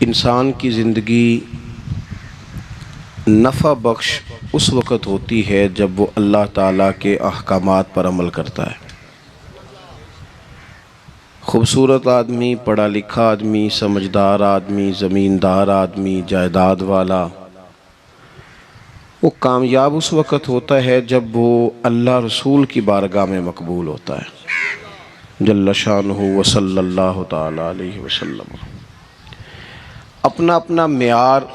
इंसान की ज़िंदगी नफ़ा बख्श उस वक़्त होती है जब वो अल्लाह ताला के अहकामात पर अमल करता है। खूबसूरत आदमी, पढ़ा लिखा आदमी, समझदार आदमी, ज़मींदार आदमी, जायदाद वाला, वो कामयाब उस वक़्त होता है जब वो अल्लाह रसूल की बारगाह में मकबूल होता है जल्ल शानुहु व सल्लल्लाहु ताला अलैहि वसल्लम। अपना अपना मेयार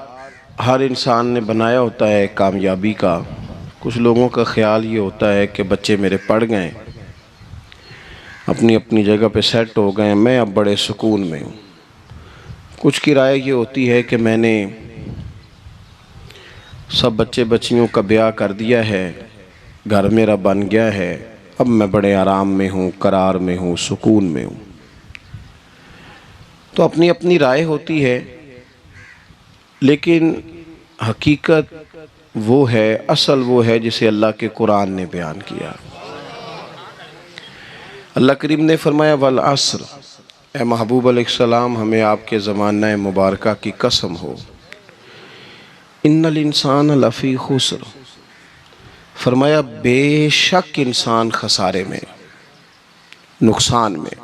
हर इंसान ने बनाया होता है कामयाबी का। कुछ लोगों का ख्याल ये होता है कि बच्चे मेरे पढ़ गए, अपनी अपनी जगह पे सेट हो गए, मैं अब बड़े सुकून में हूँ। कुछ की राय ये होती है कि मैंने सब बच्चे बच्चियों का ब्याह कर दिया है, घर मेरा बन गया है, अब मैं बड़े आराम में हूँ, करार में हूँ, सुकून में हूँ। तो अपनी अपनी राय होती है, लेकिन हकीकत वो है, असल वो है जिसे अल्लाह के कुरान ने बयान किया। अल्लाह करीम ने फरमाया वल अस्र, ए महबूब अलैहिस्सलाम हमें आपके ज़माना मुबारका की कसम हो, इन्नल इंसान लफ़ी खुस्र, फरमाया बेशक इंसान खसारे में, नुकसान में।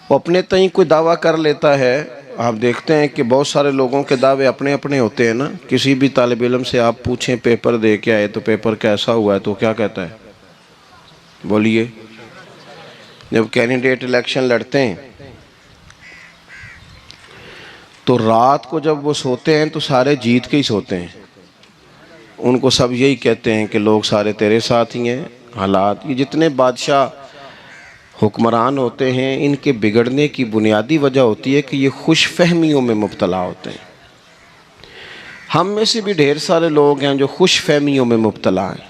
वो अपने तय कोई दावा कर लेता है। आप देखते हैं कि बहुत सारे लोगों के दावे अपने अपने होते हैं ना। किसी भी तालिब इल्म से आप पूछें पेपर दे के आए तो पेपर कैसा हुआ है, तो क्या कहता है? बोलिए। जब कैंडिडेट इलेक्शन लड़ते हैं तो रात को जब वो सोते हैं तो सारे जीत के ही सोते हैं। उनको सब यही कहते हैं कि लोग सारे तेरे साथ ही हैं। हालात, ये जितने बादशाह हुक्मरान होते हैं, इनके बिगड़ने की बुनियादी वजह होती है कि ये खुश फहमियों में मुब्तला होते हैं। हम में से भी ढेर सारे लोग हैं जो खुश फहमियों में मुब्तला हैं।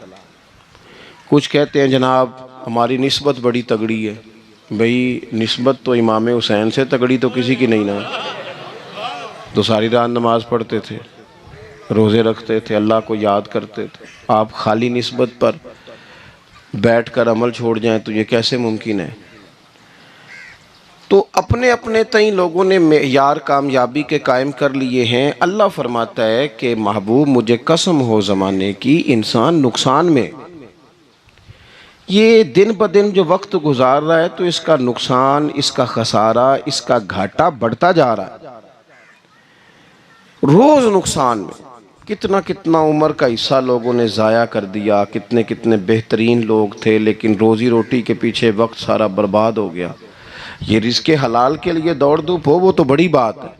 कुछ कहते हैं जनाब हमारी निस्बत बड़ी तगड़ी है। भाई निस्बत तो इमाम हुसैन से तगड़ी तो किसी की नहीं ना। तो सारी रात नमाज पढ़ते थे, रोज़े रखते थे, अल्लाह को याद करते थे। आप खाली निस्बत पर बैठ कर अमल छोड़ जाएं तो ये कैसे मुमकिन है? तो अपने अपने तय लोगों ने मेयार कामयाबी के कायम कर लिए हैं। अल्लाह फरमाता है कि महबूब मुझे कसम हो ज़माने की, इंसान नुकसान में। ये दिन ब दिन जो वक्त गुजार रहा है तो इसका नुकसान, इसका खसारा, इसका घाटा बढ़ता जा रहा है। रोज़ नुकसान में। कितना कितना उम्र का हिस्सा लोगों ने ज़ाया कर दिया। कितने कितने बेहतरीन लोग थे, लेकिन रोज़ी रोटी के पीछे वक्त सारा बर्बाद हो गया। ये रिज़्क़े हलाल के लिए दौड़ धूप हो वो तो बड़ी बात है,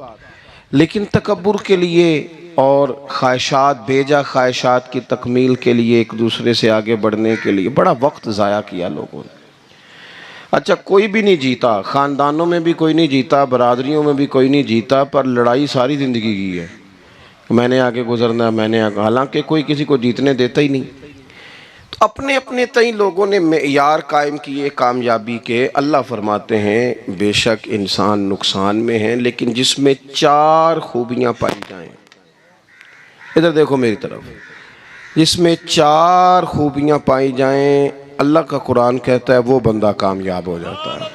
लेकिन तकब्बुर के लिए और ख्वाहिशात, बेजा ख्वाहिशात की तकमील के लिए, एक दूसरे से आगे बढ़ने के लिए बड़ा वक्त ज़ाया किया लोगों ने। अच्छा, कोई भी नहीं जीता, ख़ानदानों में भी कोई नहीं जीता, बरादरियों में भी कोई नहीं जीता, पर लड़ाई सारी ज़िंदगी की है। मैंने आगे गुजरना, मैंने आगे, हालांकि कोई किसी को जीतने देता ही नहीं। तो अपने अपने तय लोगों ने मेयार कायम किए कामयाबी के। अल्लाह फरमाते हैं बेशक इंसान नुकसान में है, लेकिन जिसमें 4 खूबियाँ पाई जाएं। इधर देखो मेरी तरफ, जिसमें 4 खूबियाँ पाई जाएं, अल्लाह का कुरान कहता है वो बंदा कामयाब हो जाता है।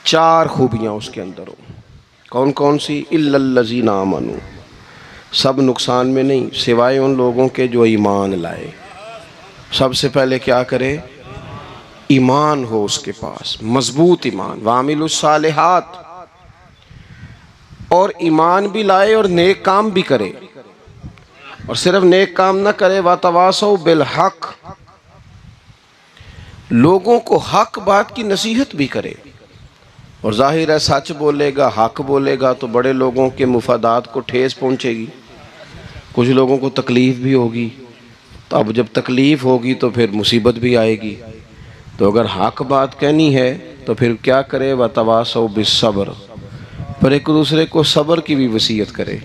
4 खूबियाँ उसके अंदर हो। कौन कौन सी? इल्लल्लज़ीना आमनू, सब नुकसान में नहीं सिवाय उन लोगों के जो ईमान लाए। सबसे पहले क्या करे? ईमान हो उसके पास, मजबूत ईमान। वामिलुस सालिहात, और ईमान भी लाए और नेक काम भी करे। और सिर्फ नेक काम ना करे, वातवासौ बिल हक, लोगों को हक बात की नसीहत भी करे। और जाहिर है सच बोलेगा, हक बोलेगा तो बड़े लोगों के मुफादात को ठेस पहुंचेगी, कुछ लोगों को तकलीफ़ भी होगी। तो अब जब तकलीफ़ होगी तो फिर मुसीबत भी आएगी। तो अगर हक बात कहनी है तो फिर क्या करे? वतवासौ बिस्सब्र, पर एक दूसरे को सब्र की भी वसीयत करे।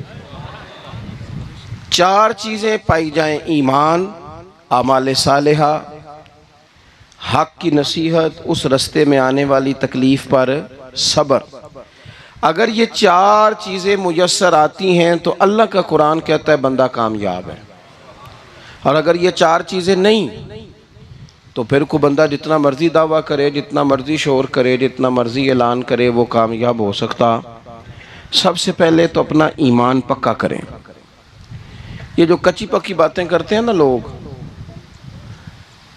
4 चीज़ें पाई जाएं, ईमान, आमाल सालिहा, हक की नसीहत, उस रास्ते में आने वाली तकलीफ़ पर सब्र। अगर ये 4 चीज़ें मुयस्सर आती हैं तो अल्लाह का कुरान कहता है बंदा कामयाब है। और अगर ये 4 चीज़ें नहीं, तो फिर को बंदा जितना मर्जी दावा करे, जितना मर्जी शोर करे, जितना मर्जी ऐलान करे, वो कामयाब हो सकता। सबसे पहले तो अपना ईमान पक्का करें। ये जो कच्ची पक्की बातें करते हैं ना लोग,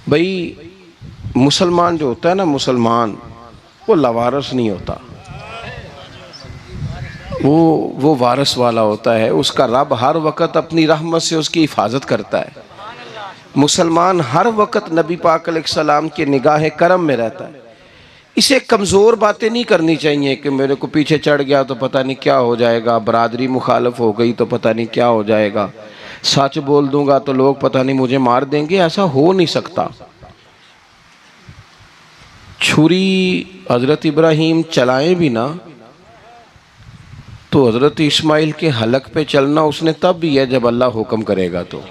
भाई मुसलमान जो होता है ना, मुसलमान वो लवारस नहीं होता, वो वारस वाला होता है। उसका रब हर वक़्त अपनी रहमत से उसकी हिफाजत करता है। मुसलमान हर वक़्त नबी पाक अलैहिस्सलाम के निगाह करम में रहता है। इसे कमज़ोर बातें नहीं करनी चाहिए कि मेरे को पीछे चढ़ गया तो पता नहीं क्या हो जाएगा, बरादरी मुखालफ हो गई तो पता नहीं क्या हो जाएगा, सच बोल दूंगा तो लोग पता नहीं मुझे मार देंगे। ऐसा हो नहीं सकता। छुरी हज़रत इब्राहीम चलाएं भी ना तो हज़रत इस्माइल के हलक पे चलना उसने तब भी है जब अल्लाह हुक्म करेगा, तो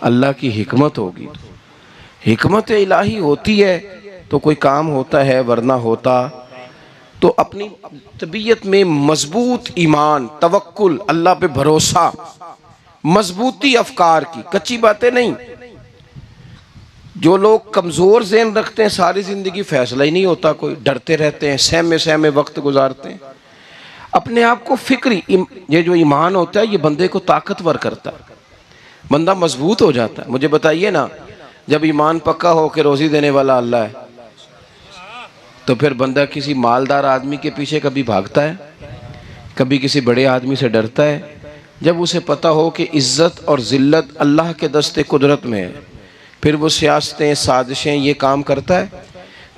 अल्लाह की हिकमत होगी। हिकमत इलाही होती है तो कोई काम होता है, वरना होता तो अपनी तबीयत में मजबूत ईमान, तवक्कुल, अल्लाह पे भरोसा, मजबूती अफकार की, कच्ची बातें नहीं। जो लोग कमज़ोर ज़हन रखते हैं सारी ज़िंदगी फैसला ही नहीं होता, कोई डरते रहते हैं, सहमे सहमे वक्त गुजारते हैं। अपने आप को फिक्री, ये जो ईमान होता है ये बंदे को ताकतवर करता है, बंदा मजबूत हो जाता है। मुझे बताइए ना, जब ईमान पक्का हो के रोज़ी देने वाला अल्लाह है तो फिर बंदा किसी मालदार आदमी के पीछे कभी भागता है, कभी किसी बड़े आदमी से डरता है? जब उसे पता हो कि इज़्ज़त और ज़िल्लत अल्लाह के दस्ते कुदरत में है, फिर वो सियासतें, साजिशें ये काम करता है।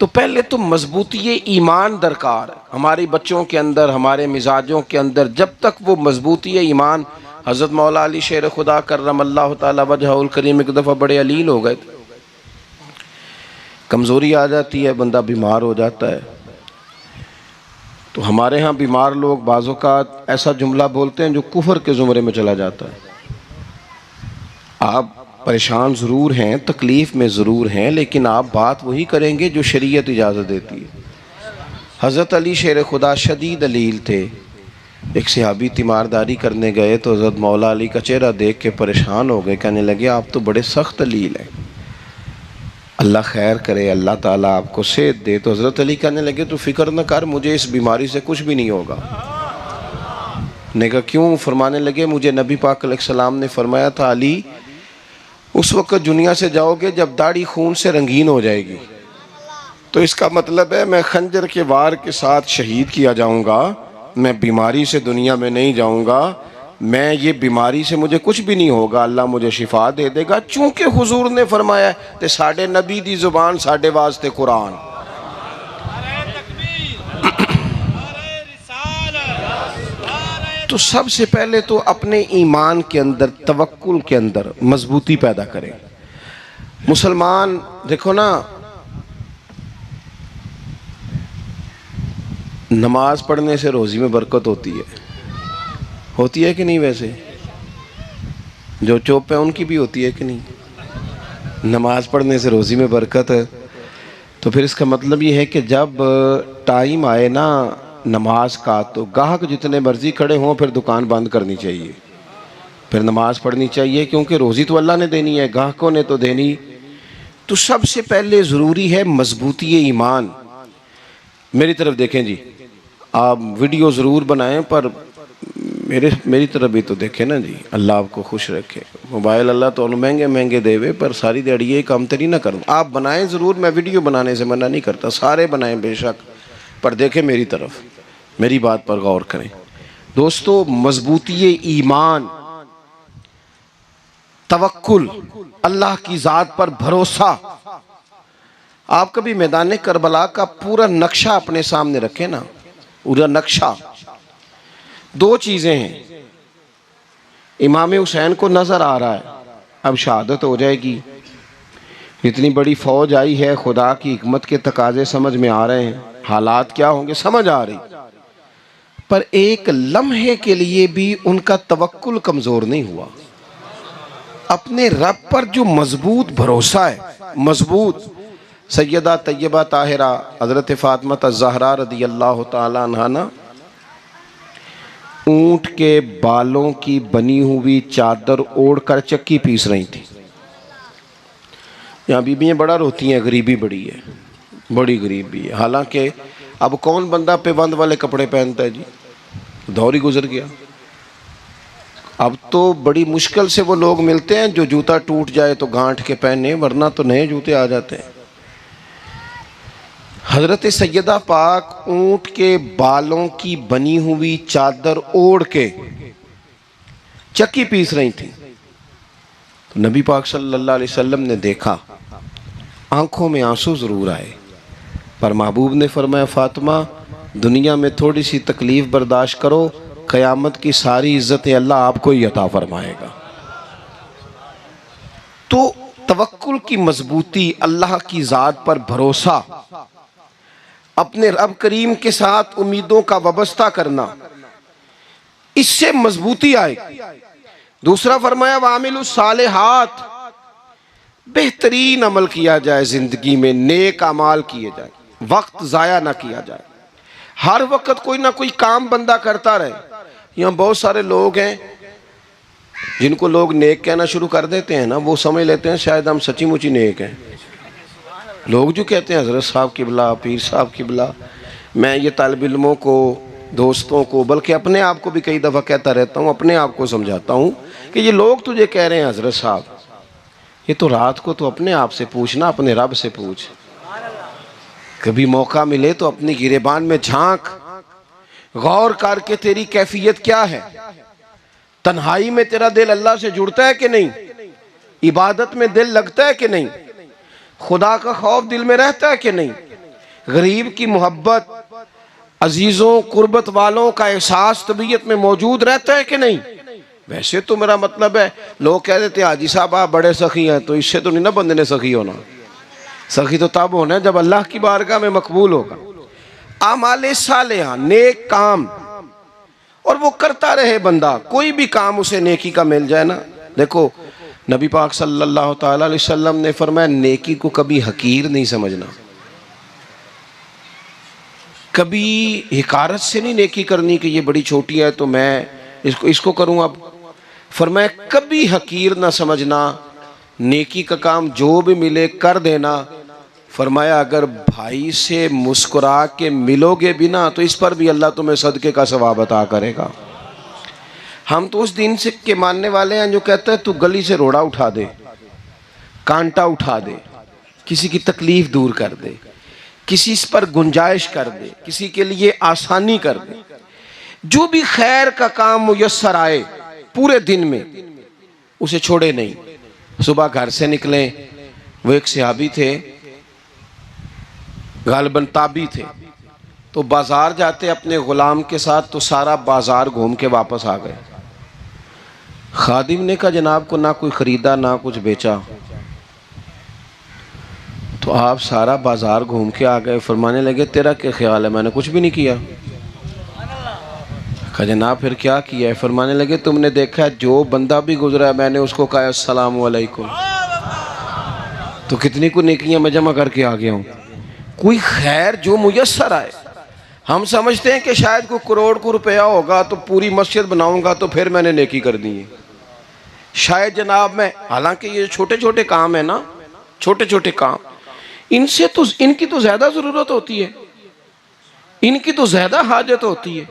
तो पहले तो मजबूती ईमान दरकार है हमारे बच्चों के अंदर, हमारे मिजाजों के अंदर। जब तक वो मजबूती ईमान, हज़रत मौला अली शेर खुदा करमल्लाहु ताला वजहुल करीम एक दफ़ा बड़े अलील हो गए थे, कमज़ोरी आ जाती है, बंदा बीमार हो जाता है। तो हमारे यहाँ बीमार लोग बाज़ौक़ात ऐसा जुमला बोलते हैं जो कुफर के ज़ुमरे में चला जाता है। आप परेशान ज़रूर हैं, तकलीफ़ में ज़रूर हैं, लेकिन आप बात वही करेंगे जो शरीयत इजाज़त देती है। हज़रत अली शेर खुदा शदीद अलील थे। एक सहाबी तीमारदारी करने गए तो हज़रत मौला अली का चेहरा देख के परेशान हो गए, कहने लगे आप तो बड़े सख्त अलील हैं, अल्लाह खैर करे, अल्लाह ताला आपको सेहत दे। तो हज़रत अली कहने लगे तो फ़िक्र न कर, मुझे इस बीमारी से कुछ भी नहीं होगा। ने कहा क्यों? फरमाने लगे मुझे नबी पाक अलैहिस्सलाम ने फरमाया था अली उस वक़्त दुनिया से जाओगे जब दाढ़ी खून से रंगीन हो जाएगी, तो इसका मतलब है मैं खंजर के वार के साथ शहीद किया जाऊंगा, मैं बीमारी से दुनिया में नहीं जाऊंगा, मैं ये बीमारी से मुझे कुछ भी नहीं होगा, अल्लाह मुझे शिफा दे देगा। चूंकि हुजूर ने फरमाया ते साडे नबी दी जुबान साडे वास्ते कुरान। तो सबसे पहले तो अपने ईमान के अंदर, तवक्कुल के अंदर मजबूती पैदा करें। मुसलमान देखो ना, नमाज पढ़ने से रोज़ी में बरकत होती है कि नहीं? वैसे जो चुप है उनकी भी होती है कि नहीं? नमाज पढ़ने से रोज़ी में बरकत है। तो फिर इसका मतलब ये है कि जब टाइम आए ना नमाज का, तो गाहक जितने मर्जी खड़े हों फिर दुकान बंद करनी चाहिए, फिर नमाज पढ़नी चाहिए, क्योंकि रोज़ी तो अल्लाह ने देनी है, गाहकों ने तो देनी। तो सबसे पहले ज़रूरी है मजबूती ईमान। मेरी तरफ देखें जी, आप वीडियो ज़रूर बनाएं पर मेरी तरफ भी तो देखें ना जी, अल्लाह आपको खुश रखे। मोबाइल अल्लाह तो महंगे महंगे देवे, पर सारी दिहाड़ी ये काम तरी ना करूँ। आप बनाएं ज़रूर, मैं वीडियो बनाने से मना नहीं करता, सारे बनाएं बेशक, पर देखें मेरी तरफ, मेरी बात पर गौर करें। दोस्तों, मजबूती ईमान, तवक्कुल, अल्लाह की ज़ात पर भरोसा। आप कभी मैदान करबला का पूरा नक्शा अपने सामने रखें ना, पूरा नक्शा। दो चीज़ें हैं, इमाम हुसैन को नज़र आ रहा है अब शहादत हो जाएगी, इतनी बड़ी फ़ौज आई है, खुदा की हिकमत के तकाजे समझ में आ रहे हैं, हालात क्या होंगे समझ आ रही, पर एक लम्हे के लिए भी उनका तवक्कुल कमज़ोर नहीं हुआ। अपने रब पर जो मजबूत भरोसा है, मजबूत। सैयदा तैयबा ताहिरा हज़रत फ़ातिमा ज़हरा रदी अल्लाह ताला अन्हा ना ऊँट के बालों की बनी हुई चादर ओढ़कर चक्की पीस रही थी। यहाँ बीबियाँ बड़ा रोती हैं, गरीबी बड़ी है, बड़ी गरीबी है। हालांकि अब कौन बंदा पेबंद वाले कपड़े पहनता है जी, दौर ही गुजर गया। अब तो बड़ी मुश्किल से वो लोग मिलते हैं जो जूता टूट जाए तो गांठ के पहने, वरना तो नए जूते आ जाते हैं। हजरत सैयदा पाक ऊंट के बालों की बनी हुई चादर ओढ़ के चक्की पीस रही थी। तो नबी पाक सल्लल्लाहु अलैहि वसल्लम ने देखा, आंखों में आंसू जरूर आए, पर महबूब ने फरमाया, फातिमा दुनिया में थोड़ी सी तकलीफ बर्दाश्त करो, क़यामत की सारी इज्जतें अल्लाह आपको ही अता फरमाएगा। तो तवक्कुल की मजबूती, अल्लाह की ज़ात पर भरोसा, अपने रब करीम के साथ उम्मीदों का वाबस्ता करना, इससे मजबूती आएगी। दूसरा फरमाया, वामिलुस सालिहात, बेहतरीन अमल किया जाए, जिंदगी में नेक अमाल किए जाए, वक्त ज़ाया ना किया जाए। हर वक्त कोई ना कोई काम बंदा करता रहे। यहाँ बहुत सारे लोग हैं जिनको लोग नेक कहना शुरू कर देते हैं ना, वो समझ लेते हैं शायद हम सच्ची मुची नेक हैं। लोग जो कहते हैं हजरत साहब किबला, पीर साहब किबला, मैं ये तालिब इल्मों को, दोस्तों को, बल्कि अपने आप को भी कई दफ़ा कहता रहता हूँ, अपने आप को समझाता हूँ कि ये लोग तुझे कह रहे हैं हजरत साहब, ये तो रात को तो अपने आप से पूछना, अपने रब से पूछ। कभी मौका मिले तो अपनी गिरेबान में झांक, गौर करके तेरी कैफियत क्या है, तन्हाई में तेरा दिल अल्लाह से जुड़ता है कि नहीं, इबादत में दिल लगता है कि नहीं, खुदा का खौफ दिल में रहता है कि नहीं, गरीब की मोहब्बत, अजीजों कुर्बत वालों का एहसास तबीयत में मौजूद रहता है कि नहीं। वैसे तो मेरा मतलब है, लोग कह देते हैं हाजी साहब आप बड़े सखी हैं, तो इससे तो नहीं ना बंदे ने सखी होना। सखी तो तब होना है जब अल्लाह की बारगाह में मकबूल होगा। आमाले सालेहा, नेक काम, और वो करता रहे बंदा, कोई भी काम उसे नेकी का मिल जाए ना। देखो नबी पाक सल्लल्लाहु ताला अलैहि वसल्लम ने फरमाया, नेकी को कभी हकीर नहीं समझना, कभी हिकारत से नहीं नेकी करनी कि ये बड़ी छोटी है तो मैं इसको करूँ। अब फरमाया कभी हकीर ना समझना, नेकी का काम जो भी मिले कर देना। फरमाया अगर भाई से मुस्कुरा के मिलोगे भी ना तो इस पर भी अल्लाह तुम्हें सदके का सवाब अता करेगा। हम तो उस दिन से के मानने वाले हैं जो कहते हैं तू गली से रोड़ा उठा दे, कांटा उठा दे, किसी की तकलीफ दूर कर दे, किसी इस पर गुंजाइश कर दे, किसी के लिए आसानी कर दे, जो भी खैर का काम मुयस्सर आए पूरे दिन में उसे छोड़े नहीं। सुबह घर से निकले, वो एक सहाबी थे, गालिबन ताबी थे, तो बाजार जाते अपने गुलाम के साथ, तो सारा बाजार घूम के वापस आ गए। खादिम ने कहा जनाब को ना कोई खरीदा ना कुछ बेचा, तो आप सारा बाजार घूम के आ गए। फरमाने लगे तेरा क्या ख्याल है, मैंने कुछ भी नहीं किया। कहा जनाब फिर क्या किया है। फरमाने लगे तुमने देखा है जो बंदा भी गुजरा है मैंने उसको कहा अस्सलाम वालेकुम, तो कितनी को नेकियां मैं जमा करके आ गया हूँ। कोई खैर जो मुयस्सर आए। हम समझते हैं कि शायद कोई करोड़ को रुपया होगा तो पूरी मस्जिद बनाऊंगा तो फिर मैंने नेकी कर दी है, शायद जनाब मैं, हालांकि ये छोटे छोटे काम है ना, छोटे छोटे काम, इनसे तो इनकी तो ज्यादा जरूरत होती है, इनकी तो ज्यादा हाजत होती है।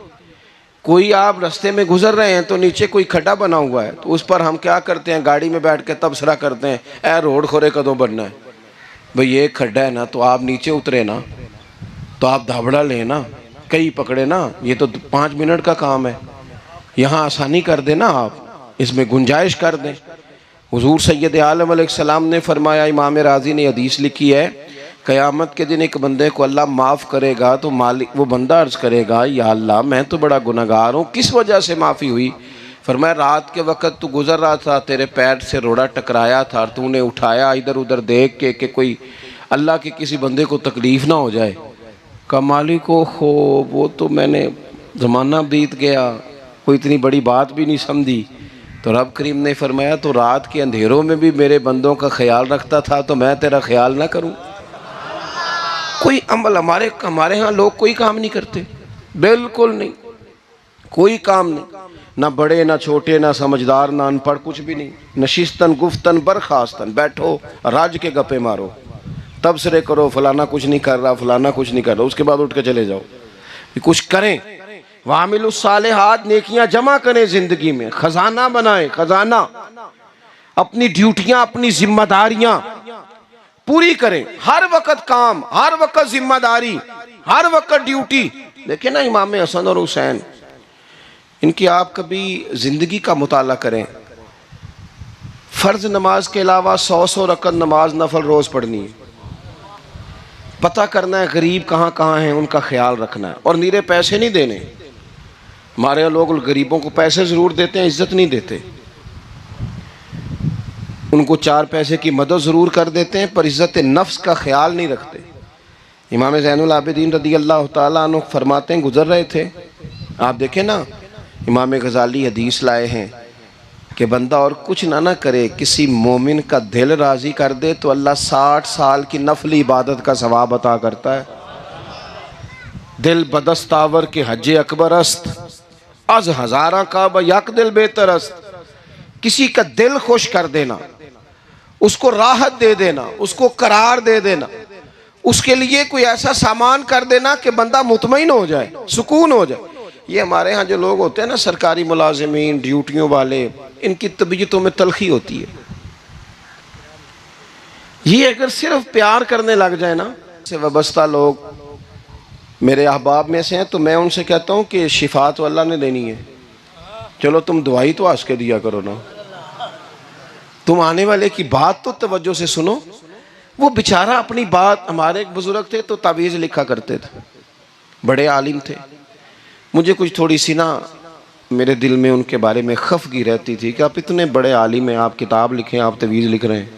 कोई आप रास्ते में गुजर रहे हैं तो नीचे कोई खड्डा बना हुआ है, तो उस पर हम क्या करते हैं, गाड़ी में बैठ के तबसरा करते हैं, ए रोड खोरे कदों बनना है भाई, ये खड्डा है ना, तो आप नीचे उतरे ना, तो आप धाबड़ा लेना, कई पकड़े ना, ये तो 5 मिनट का काम है, यहाँ आसानी कर देना, आप इसमें गुंजाइश कर दें। हुजूर सैयद आलम अलैहिस्सलाम ने फरमाया, इमाम राजी ने हदीस लिखी है, क़यामत के दिन एक बंदे को अल्लाह माफ़ करेगा तो मालिक, वो बंदा अर्ज़ करेगा या अल्लाह मैं तो बड़ा गुनहगार हूँ, किस वजह से माफ़ी हुई। फरमाया रात के वक़्त तू गुज़र रहा था, तेरे पैर से रोड़ा टकराया था, तूने उठाया इधर उधर देख के कि कोई अल्लाह के किसी बंदे को तकलीफ़ ना हो जाए। का मालिक को हो वो तो मैंने ज़माना बीत गया, कोई इतनी बड़ी बात भी नहीं समझी। तो रब करीम ने फरमाया तो रात के अंधेरों में भी मेरे बंदों का ख्याल रखता था तो मैं तेरा ख्याल ना करूं। कोई अमल हमारे यहाँ लोग कोई काम नहीं करते, बिल्कुल नहीं, कोई काम नहीं, ना बड़े ना छोटे ना समझदार ना अनपढ़, कुछ भी नहीं। नशिस्तन गुफ्तन बरखास्तन, बैठो राज के गप्पे मारो, तबसरे करो, फलाना कुछ नहीं कर रहा, फलाना कुछ नहीं कर रहा, उसके बाद उठ के चले जाओ। कुछ करें, वामिलुस सालिहात, नेकियां जमा करें, जिंदगी में खजाना बनाए, खजाना। अपनी ड्यूटियां, अपनी जिम्मेदारियां पूरी करें। हर वक्त काम, हर वक्त जिम्मेदारी, हर वक्त ड्यूटी। देखिए ना इमाम हसन और हुसैन, इनकी आप कभी जिंदगी का मुताला करें। फर्ज नमाज के अलावा 100 रकत नमाज नफल रोज पढ़नी है। पता करना है गरीब कहाँ कहाँ हैं, उनका ख्याल रखना है। और नीरे पैसे नहीं देने। हमारे यहाँ लोग गरीबों को पैसे ज़रूर देते हैं, इज्जत नहीं देते। उनको 4 पैसे की मदद ज़रूर कर देते हैं, पर इज़्ज़त नफ्स का ख्याल नहीं रखते। इमाम ज़ैनुल आबिदीन रदी अल्लाह ताला अन्हु फरमाते हैं, गुजर रहे थे, आप देखें ना, इमाम गज़ाली हदीस लाए हैं कि बंदा और कुछ ना करे, किसी मोमिन का दिल राज़ी कर दे तो अल्लाह 60 साल की नफली इबादत का सवाब अता करता है। दिल बदस्तावर के हज अकबर अस्त, अज हज़ारा का यक दिल बेहतर अस्त। किसी का दिल खुश कर देना, उसको राहत दे देना, उसको करार दे देना, उसके लिए कोई ऐसा सामान कर देना कि बंदा मुतमईन हो जाए, सुकून हो जाए। ये हमारे यहाँ जो लोग होते हैं ना, सरकारी मुलाजिमीन, ड्यूटियों वाले, इनकी तबीयतों में तलखी होती है। ये अगर सिर्फ प्यार करने लग जाए ना, से वाबस्ता लोग मेरे अहबाब में से हैं, तो मैं उनसे कहता हूँ कि शिफा तो अल्लाह ने देनी है, चलो तुम दवाई तो हंस के दिया करो ना, तुम आने वाले की बात तो तवज्जो से सुनो। वो बेचारा अपनी बात, हमारे एक बुजुर्ग थे तो तावीज़ लिखा करते थे, बड़े आलिम थे। मुझे कुछ थोड़ी सी ना मेरे दिल में उनके बारे में खफगी रहती थी कि आप इतने बड़े आलिम हैं, आप किताब लिखें, आप तवीज़ लिख रहे हैं,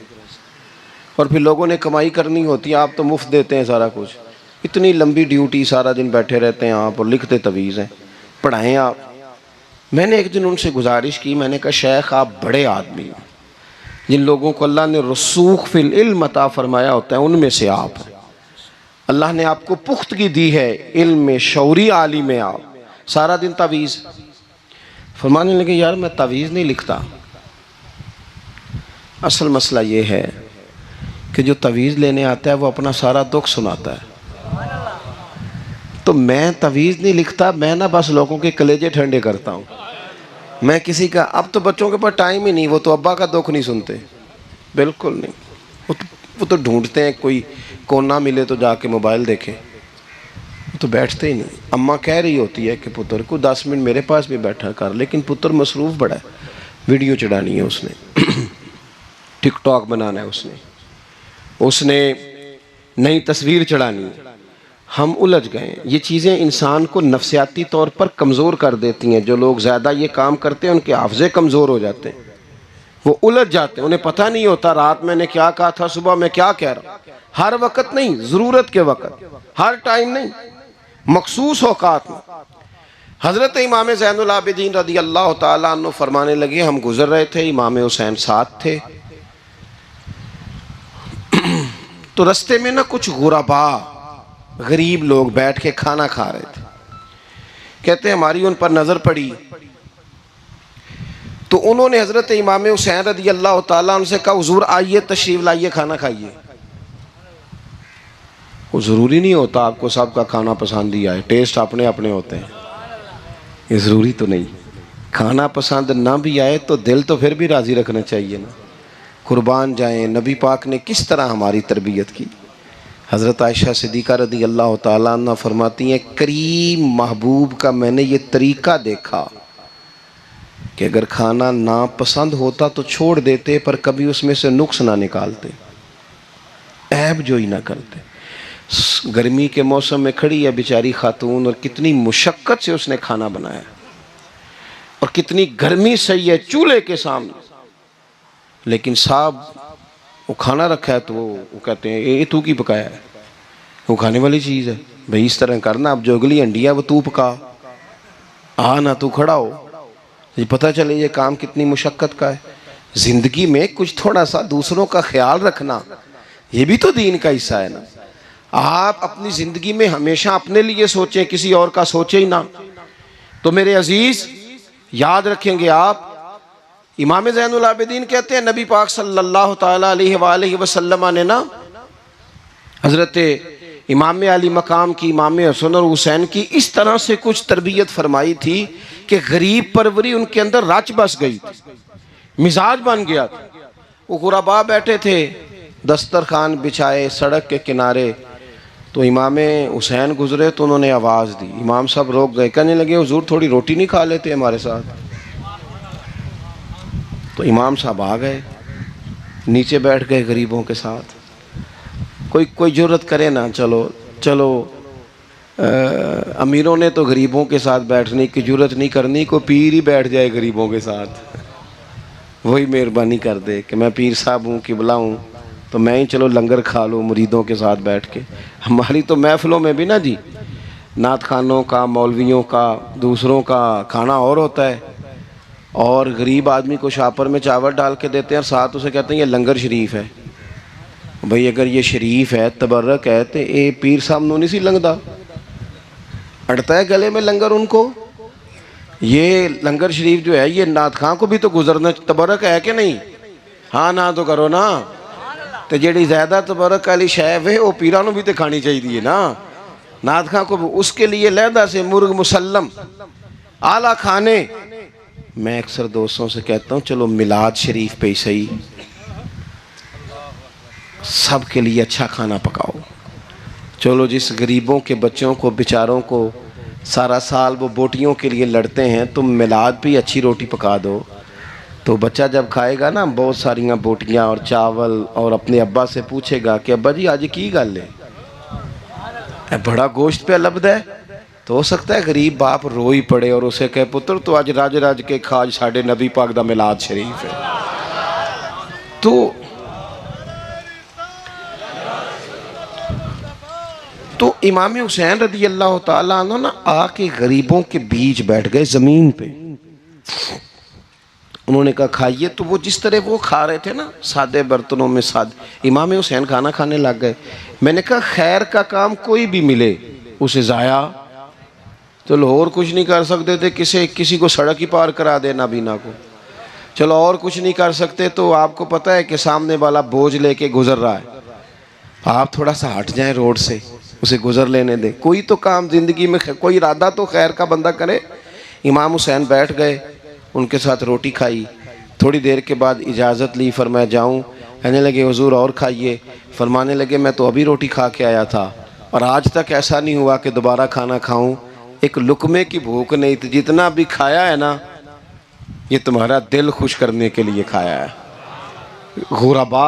और फिर लोगों ने कमाई करनी होती है, आप तो मुफ्त देते हैं सारा कुछ। इतनी लंबी ड्यूटी, सारा दिन बैठे रहते हैं आप और लिखते तवीज़ हैं, पढ़ाएँ आप। मैंने एक दिन उनसे गुजारिश की, मैंने कहा शेख आप बड़े आदमी हैं, जिन लोगों को अल्लाह ने रसूख फिल इल्म अता फरमाया होता है, उनमें से आप हैं। अल्लाह ने आपको पुख्तगी दी है, इल्म में शौरी आलिम में आप, सारा दिन तावीज़। फरमाने लगे यार मैं तावीज़ नहीं लिखता, असल मसला ये है कि जो तावीज़ लेने आता है वो अपना सारा दुख सुनाता है। तो मैं तावीज़ नहीं लिखता, मैं ना बस लोगों के कलेजे ठंडे करता हूँ। मैं किसी का, अब तो बच्चों के पास टाइम ही नहीं, वो तो अब्बा का दुख नहीं सुनते, बिल्कुल नहीं। वो तो ढूंढते हैं कोई कोना मिले तो जाके मोबाइल देखें, वो तो बैठते ही नहीं। अम्मा कह रही होती है कि पुत्र को 10 मिनट मेरे पास भी बैठा कर, लेकिन पुत्र मसरूफ़ बड़ा है, वीडियो चढ़ानी है उसने, टिकटॉक बनाना है उसने नई तस्वीर चढ़ानी है। हम उलझ गए। ये चीज़ें इंसान को नफसियाती तौर पर कमज़ोर कर देती हैं। जो लोग ज़्यादा ये काम करते हैं उनके हाफ़ज़े कमज़ोर हो जाते हैं, वो उलझ जाते हैं, उन्हें पता नहीं होता रात मैंने क्या कहा था, सुबह मैं क्या कह रहा हूँ। हर वक्त नहीं, ज़रूरत के वक्त, हर टाइम नहीं, मखसूस औकात में। हज़रत इमाम ज़ैनुल आबिदीन रदी अल्लाह ताला अन्हु फरमाने लगे, हम गुज़र रहे थे, इमाम हुसैन साथ थे, तो रस्ते में ना कुछ गुरबा, गरीब लोग बैठ के खाना खा रहे थे। कहते हमारी उन पर नज़र पड़ी तो उन्होंने हज़रत इमाम हुसैन रदी अल्लाह ताला उनसे कहा, हुज़ूर आइए तशरीफ़ लाइए, खाना खाइए। वो ज़रूरी नहीं होता आपको सबका खाना पसंद ही आए, टेस्ट अपने अपने होते हैं, ये ज़रूरी तो नहीं। खाना पसंद ना भी आए तो दिल तो फिर भी राज़ी रखना चाहिए ना। कुर्बान जाएं, नबी पाक ने किस तरह हमारी तरबियत की। हज़रत आयशा सिद्दीक़ा रदी अल्लाह ताला अन्हा फरमाती हैं, करीम महबूब का मैंने ये तरीक़ा देखा कि अगर खाना ना पसंद होता तो छोड़ देते, पर कभी उसमें से नुक्स ना निकालते, ऐब जो ही ना करते। गर्मी के मौसम में खड़ी है बेचारी खातून, और कितनी मुशक्क़त से उसने खाना बनाया, और कितनी गर्मी सही है चूल्हे के सामने, लेकिन साहब वो खाना रखा है तो वो कहते हैं ये तू की पकाया है, वो खाने वाली चीज़ है भाई, इस तरह करना, अब जो अगली हंडी है वो तू पका, आ ना तू खड़ा हो, ये पता चले ये काम कितनी मुशक्क़त का है। ज़िंदगी में कुछ थोड़ा सा दूसरों का ख्याल रखना, ये भी तो दीन का हिस्सा है ना। आप अपनी ज़िंदगी में हमेशा अपने लिए सोचें, किसी और का सोचे ही ना। तो मेरे अजीज याद रखेंगे आप, इमाम ज़ैनुल आबिदीन कहते हैं नबी पाक सल्लल्लाहु ताला अलैहि वसल्लम ने ना हज़रत इमाम अली मकाम की, इमाम हसन और हुसैन की इस तरह से कुछ तरबियत फरमाई थी कि गरीब परवरी उनके अंदर रच बस गई थी, मिजाज बन गया था। वो गुरबा बैठे थे, दस्तरखान बिछाए सड़क के किनारे, तो इमाम हुसैन गुजरे तो उन्होंने आवाज़ दी, इमाम साहब रोक गए, कहने लगे हुजूर थोड़ी रोटी नहीं खा लेते हमारे साथ। तो इमाम साहब आ गए, नीचे बैठ गए गरीबों के साथ। कोई जुर्रत करे ना, चलो अमीरों ने तो गरीबों के साथ बैठने की जुर्रत नहीं करनी, को पीर ही बैठ जाए गरीबों के साथ, वही मेहरबानी कर दे कि मैं पीर साहब हूँ, किबला हूँ, तो मैं ही चलो लंगर खा लूँ मुरीदों के साथ बैठ के। हमारी तो महफिलों में भी ना जी, नात खानों का, मौलवियों का, दूसरों का खाना और होता है, और गरीब आदमी को शापर में चावल डाल के देते हैं और साथ उसे कहते हैं ये लंगर शरीफ है। भाई अगर ये शरीफ है, तबर्रक है, तो ये पीर साहब नू नहीं सी लंघदा, अड़ता है गले में लंगर उनको। ये लंगर शरीफ जो है ये नात खां को भी तो गुजरना, तबर्रक है कि नहीं? हाँ ना तो करो ना। तो जी ज़्यादा तबर्रक वाली शै है वो पीरां नू भी तो खानी चाहिए ना, नात खां को। उसके लिए लहदा से मुर्ग मुसल्लम आला खाने। मैं अक्सर दोस्तों से कहता हूँ चलो मिलाद शरीफ पे ही सही सबके लिए अच्छा खाना पकाओ। चलो जिस गरीबों के बच्चों को, बेचारों को सारा साल वो बोटियों के लिए लड़ते हैं, तुम मिलाद पे अच्छी रोटी पका दो, तो बच्चा जब खाएगा ना बहुत सारियां बोटियां और चावल, और अपने अब्बा से पूछेगा कि अब्बा जी आज की गल है, बड़ा गोश्त पे लब्ध है। तो हो सकता है गरीब बाप रो ही पड़े और उसे कहे पुत्र तो आज राज राज के खाज साढ़े नबी पाक दा मिलाद शरीफ है। तो इमाम हुसैन रदी अल्लाह ताला अन्हु ना आके गरीबों के बीच बैठ गए ज़मीन पे। उन्होंने कहा खाइए। तो वो जिस तरह वो खा रहे थे ना सादे बर्तनों में, सादे, इमाम हुसैन खाना खाने लग गए। मैंने कहा खैर का काम कोई भी मिले उसे ज़ाया, चलो और कुछ नहीं कर सकते थे, किसी को सड़क ही पार करा देना बीना को, चलो और कुछ नहीं कर सकते, तो आपको पता है कि सामने वाला बोझ लेके गुजर रहा है, आप थोड़ा सा हट जाएं रोड से, उसे गुजर लेने दें। कोई तो काम ज़िंदगी में, कोई इरादा तो खैर का बंदा करे। इमाम हुसैन बैठ गए, उनके साथ रोटी खाई। थोड़ी देर के बाद इजाज़त ली, फरमाया जाऊँ? कहने लगे हुजूर और खाइए। फरमाने लगे मैं तो अभी रोटी खा के आया था और आज तक ऐसा नहीं हुआ कि दोबारा खाना खाऊं, एक लुकमे की भूख नहीं थी, जितना भी खाया है ना ये तुम्हारा दिल खुश करने के लिए खाया है। गुरबा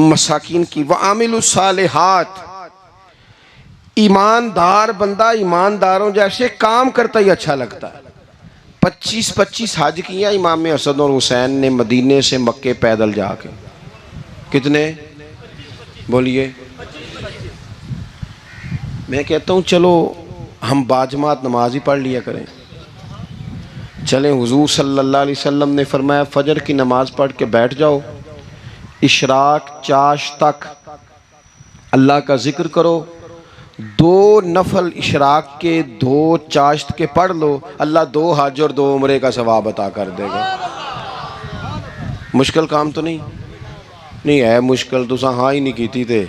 मसाकिन की व आमिलुस सालिहात, ईमानदार बंदा ईमानदारों जैसे काम करता ही अच्छा लगता है। 25 हज किया इमाम हसन और हुसैन ने मदीने से मक्के पैदल जाके। कितने बोलिए? मैं कहता हूँ चलो हम बाजमात नमाज ही पढ़ लिया करें। चलें, हुजूर सल्लल्लाहु अलैहि वसल्लम ने फरमाया फजर की नमाज पढ़ के बैठ जाओ, इशराक चाश तक अल्लाह का जिक्र करो, 2 नफल इशराक के 2 चाश्त के पढ़ लो, अल्लाह 2 हज और 2 उम्रे का सवाब अता कर देगा। मुश्किल काम तो नहीं है। मुश्किल तो हाँ ही नहीं की थे,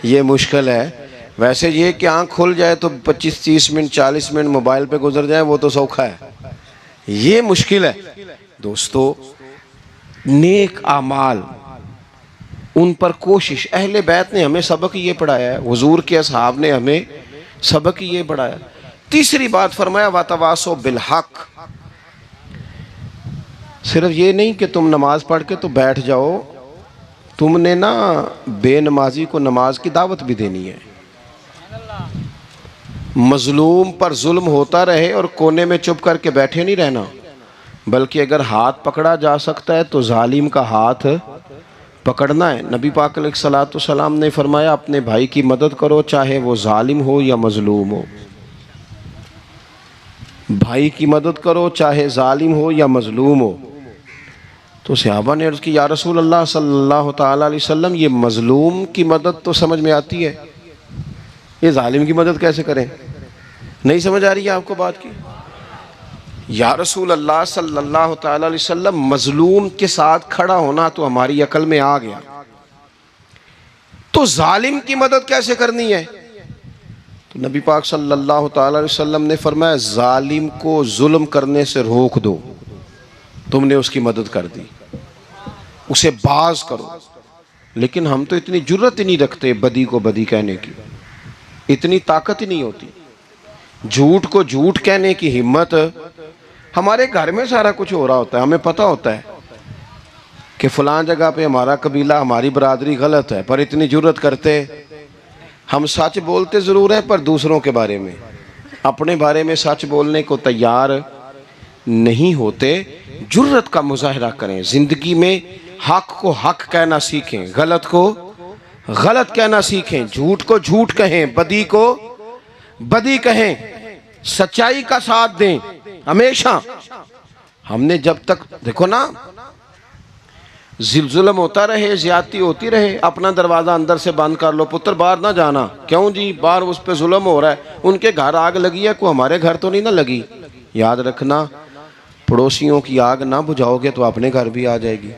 ये मुश्किल है। वैसे ये कि आँख खुल जाए तो 25-30 मिनट 40 मिनट मोबाइल पे गुजर जाए वो तो सौखा है, ये मुश्किल है। दोस्तों नेक आमाल, उन पर कोशिश, अहले बैत ने हमें सबक ये पढ़ाया है, हुजूर के असहाब ने हमें सबक ये पढ़ाया। तीसरी बात फरमाया वातवासो बिलहक, सिर्फ ये नहीं कि तुम नमाज पढ़ के तो बैठ जाओ, तुमने ना बेनमाजी को नमाज की दावत भी देनी है। मजलूम पर जुल्म होता रहे और कोने में चुप करके बैठे नहीं रहना, बल्कि अगर हाथ पकड़ा जा सकता है तो जालिम का हाथ पकड़ना है। नबी पाक अलैहिस्सलाम ने फरमाया अपने भाई की मदद करो, चाहे वो जालिम हो या मजलूम हो। भाई की मदद करो चाहे जालिम हो या मजलूम हो। तो सहाबा ने अर्ज़ की या रसूल अल्लाह सल्लल्लाहु ताला अलैहि वसल्लम, ये मजलूम की मदद तो समझ में आती है, ये जालिम की मदद कैसे करें? नहीं समझ आ रही है आपको बात की? या रसूल अल्लाह सल्लल्लाहु ताला अलैहि वसल्लम, मजलूम के साथ खड़ा होना तो हमारी अकल में आ गया, तो जालिम की मदद कैसे करनी है? तो नबी पाक सल्लल्लाहु ताला अलैहि वसल्लम ने फरमाया, जालिम को जुल्म करने से रोक दो। तुमने उसकी मदद कर दी, उसे बाज करो। लेकिन हम तो इतनी जुर्रत ही नहीं रखते बदी को बदी कहने की, इतनी ताकत ही नहीं होती। झूठ को झूठ कहने की हिम्मत, हमारे घर में सारा कुछ हो रहा होता है, हमें पता होता है कि फलां जगह पे हमारा कबीला, हमारी बरादरी गलत है, पर इतनी जुर्रत करते। हम सच बोलते ज़रूर हैं पर दूसरों के बारे में, अपने बारे में सच बोलने को तैयार नहीं होते। जुर्रत का मुजाहरा करें, ज़िंदगी में हक को हक कहना सीखें, गलत को गलत कहना सीखें, झूठ को झूठ कहें, बदी को बदी कहें, सच्चाई का साथ दें हमेशा। हमने जब तक, देखो ना, जुल्म होता रहे, ज्यादती होती रहे, अपना दरवाजा अंदर से बंद कर लो, पुत्र बाहर ना जाना। क्यों जी? बाहर उस पे जुल्म हो रहा है, उनके घर आग लगी है, को हमारे घर तो नहीं ना लगी। याद रखना, पड़ोसियों की आग ना बुझाओगे तो अपने घर भी आ जाएगी।